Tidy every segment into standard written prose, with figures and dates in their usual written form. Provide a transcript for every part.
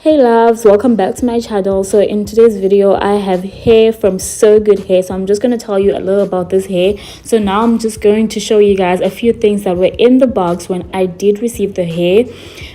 Hey loves, welcome back to my channel. So in today's video I have hair from Sogoodhair. So I'm just going to tell you a little about this hair. So now I'm just going to show you guys a few things that were in the box when I did receive the hair.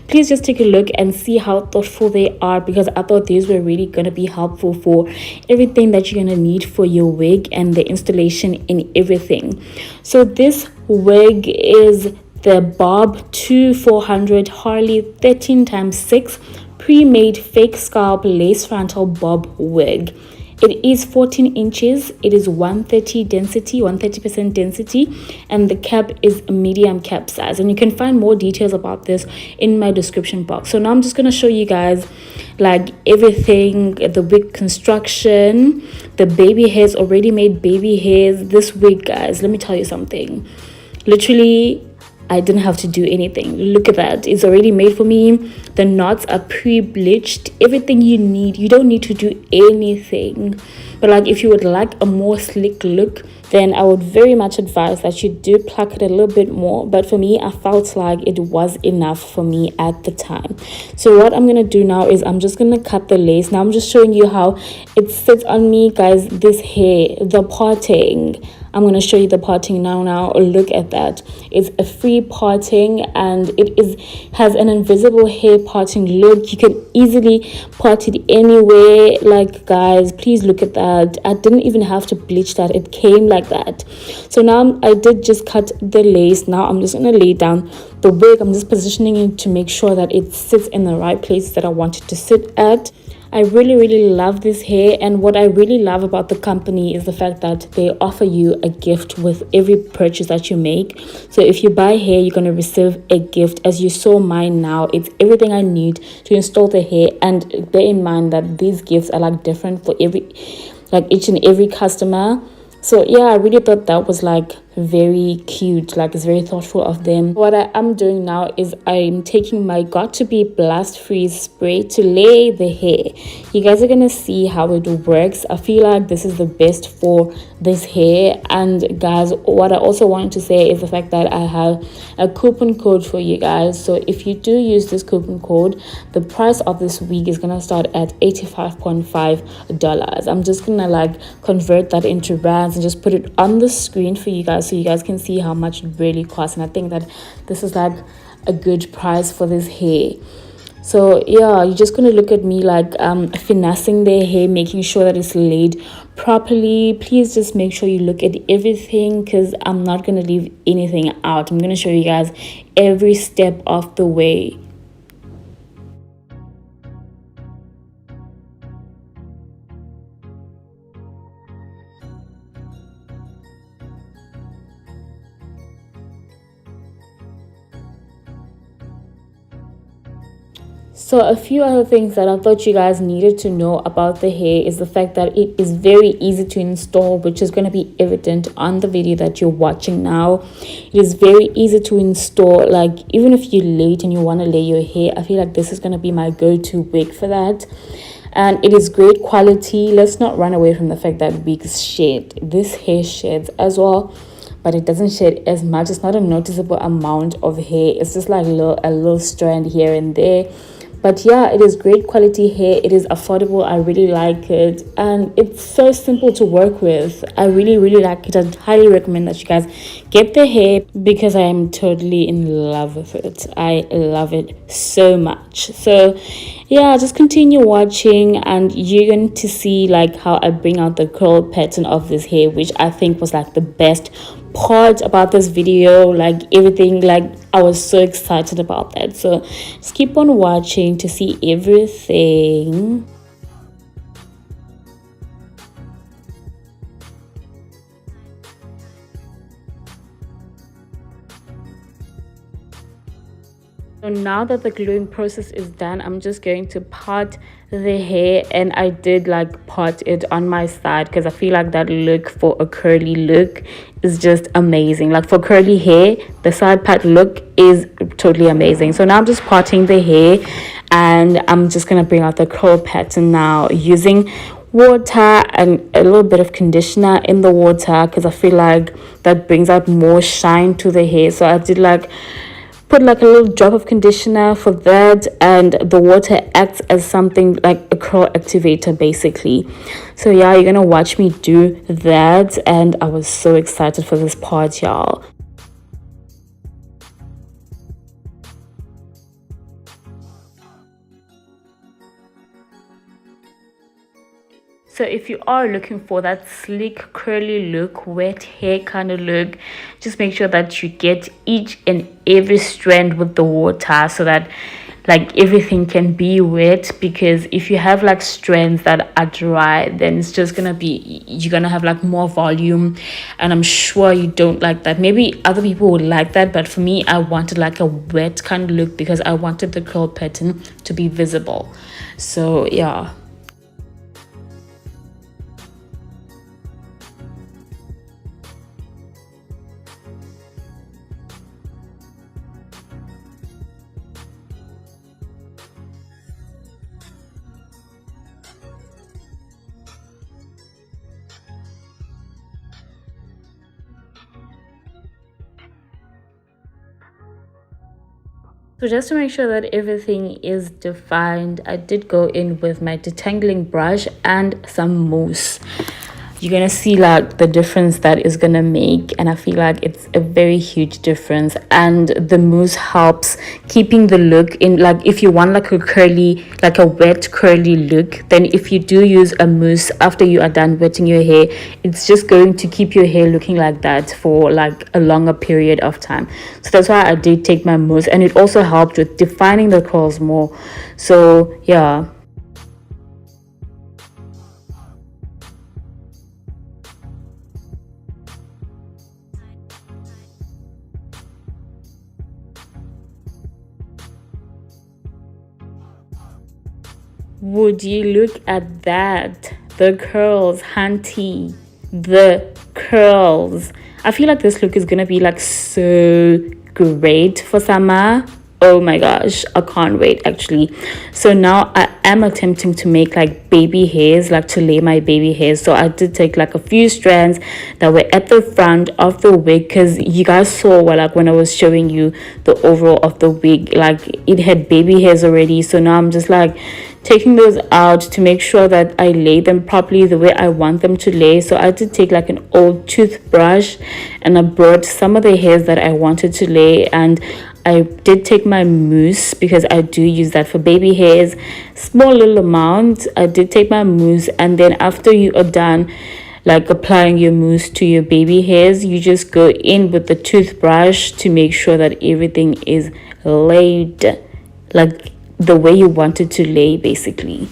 Please just take a look and see how thoughtful they are, because I thought these were really going to be helpful for everything that you're going to need for your wig and the installation in everything. So this wig is the Bob 2400 Harley 13x6 pre-made fake scalp lace frontal bob wig. It is 14 inches. It is 130 density, 130% density, and the cap is a medium cap size. And you can find more details about this in my description box. So now I'm just going to show you guys like everything, the wig construction, the baby hairs, already made baby hairs. This wig, guys, let me tell you something. Literally, I didn't have to do anything. Look at that. It's already made for me. The knots are pre-bleached. Everything you need. You don't need to do anything. But like if you would like a more slick look, then I would very much advise that you do pluck it a little bit more. But for me, I felt like it was enough for me at the time. So what I'm going to do now is I'm just going to cut the lace. Now I'm just showing you how it sits on me, guys. This hair, the parting. I'm going to show you the parting now. Look at that. It's a free parting, and it has an invisible hair parting look. You can easily part it anywhere. Like, guys, please look at that. I didn't even have to bleach that. It came like that. So now I did just cut the lace. Now I'm just going to lay down the wig. I'm just positioning it to make sure that it sits in the right place that I want it to sit at. I really love this hair, and what I really love about the company is the fact that they offer you a gift with every purchase that you make. So if you buy hair, you're going to receive a gift. As you saw mine now, it's everything I need to install the hair. And bear in mind that these gifts are like different for each and every customer. So yeah, I really thought that was like very cute. Like, it's very thoughtful of them. What I am doing now is I'm taking my got to be blast freeze spray to lay the hair. You guys are gonna see how it works. I feel like this is the best for this hair. And guys, what I also wanted to say is the fact that I have a coupon code for you guys. So if you do use this coupon code, the price of this wig is gonna start at $85.5. I'm just gonna like convert that into rands and just put it on the screen for you guys, so you guys can see how much it really costs. And I think that this is like a good price for this hair. So yeah, you're just gonna look at me like finessing their hair, making sure that it's laid properly. Please just make sure you look at everything, because I'm not gonna leave anything out. I'm gonna show you guys every step of the way. So a few other things that I thought you guys needed to know about the hair is the fact that it is very easy to install, which is going to be evident on the video that you're watching now. It is very easy to install. Like, even if you're late and you want to lay your hair, I feel like this is going to be my go-to wig for that. And it is great quality. Let's not run away from the fact that wigs shed. This hair sheds as well, but it doesn't shed as much. It's not a noticeable amount of hair. It's just like a little strand here and there. But yeah, it is great quality hair. It is affordable. I really like it. And it's so simple to work with. I really like it. I highly recommend that you guys get the hair, because I am totally in love with it. I love it so much. So yeah, just continue watching and you're going to see like how I bring out the curl pattern of this hair, which I think was like the best part about this video. Like everything, like I was so excited about that. So just keep on watching to see everything. So now that the gluing process is done, I'm just going to part the hair, and I did like part it on my side because I feel like that look for a curly look is just amazing. Like for curly hair, the side part look is totally amazing. So now I'm just parting the hair, and I'm just gonna bring out the curl pattern now using water and a little bit of conditioner in the water, because I feel like that brings out more shine to the hair. So I did like put like a little drop of conditioner for that, and the water acts as something like a curl activator basically. So yeah, you're gonna watch me do that, and I was so excited for this part, y'all. So if you are looking for that sleek, curly look, wet hair kind of look, just make sure that you get each and every strand with the water so that like everything can be wet. Because if you have like strands that are dry, then it's just gonna be, you're gonna have like more volume, and I'm sure you don't like that. Maybe other people would like that, but for me, I wanted like a wet kind of look because I wanted the curl pattern to be visible. So yeah. So just to make sure that everything is defined, I did go in with my detangling brush and some mousse. You're gonna see like the difference that is gonna make, and I feel like it's a very huge difference. And the mousse helps keeping the look in, like if you want like a curly, like a wet curly look, then if you do use a mousse after you are done wetting your hair, it's just going to keep your hair looking like that for like a longer period of time. So that's why I did take my mousse, and it also helped with defining the curls more. So yeah. Would you look at that? The curls, hunty. The curls. I feel like this look is gonna be like so great for summer. Oh my gosh, I can't wait actually. So now I am attempting to make like baby hairs, like to lay my baby hairs. So I did take like a few strands that were at the front of the wig, because you guys saw, well, like when I was showing you the overall of the wig, like it had baby hairs already. So now I'm just like taking those out to make sure that I lay them properly the way I want them to lay. So I did take like an old toothbrush and I brought some of the hairs that I wanted to lay, and I did take my mousse because I do use that for baby hairs, small little amount. I did take my mousse, and then after you are done like applying your mousse to your baby hairs, you just go in with the toothbrush to make sure that everything is laid like the way you want it to lay basically.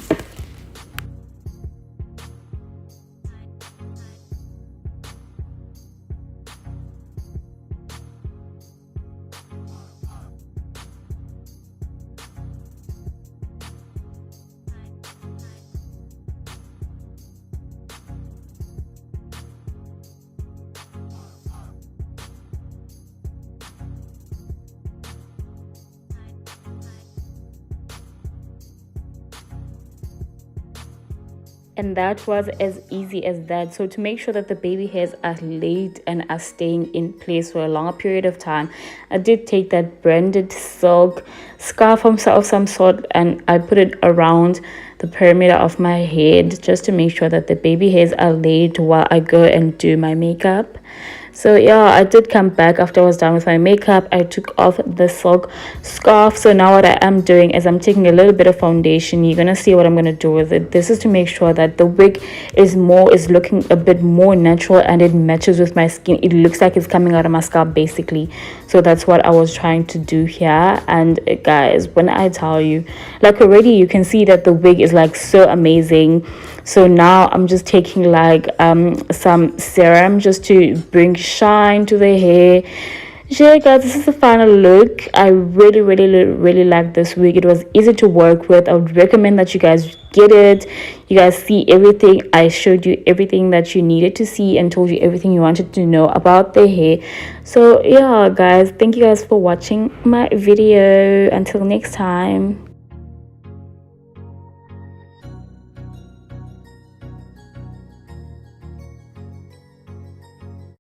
And that was as easy as that. So to make sure that the baby hairs are laid and are staying in place for a longer period of time, I did take that branded silk scarf of some sort, and I put it around the perimeter of my head just to make sure that the baby hairs are laid while I go and do my makeup. So yeah, I did come back after I was done with my makeup. I took off the silk scarf. So now what I am doing is I'm taking a little bit of foundation. You're gonna see what I'm gonna do with it. This is to make sure that the wig is looking a bit more natural and it matches with my skin. It looks like it's coming out of my scalp basically. So that's what I was trying to do here. And guys, when I tell you, like already you can see that the wig is like so amazing. So now I'm just taking like some serum just to bring shine to the hair. Yeah guys, this is the final look. I really like this wig. It was easy to work with. I would recommend that you guys get it. You guys see everything. I showed you everything that you needed to see and told you everything you wanted to know about the hair. So yeah guys, thank you guys for watching my video. Until next time.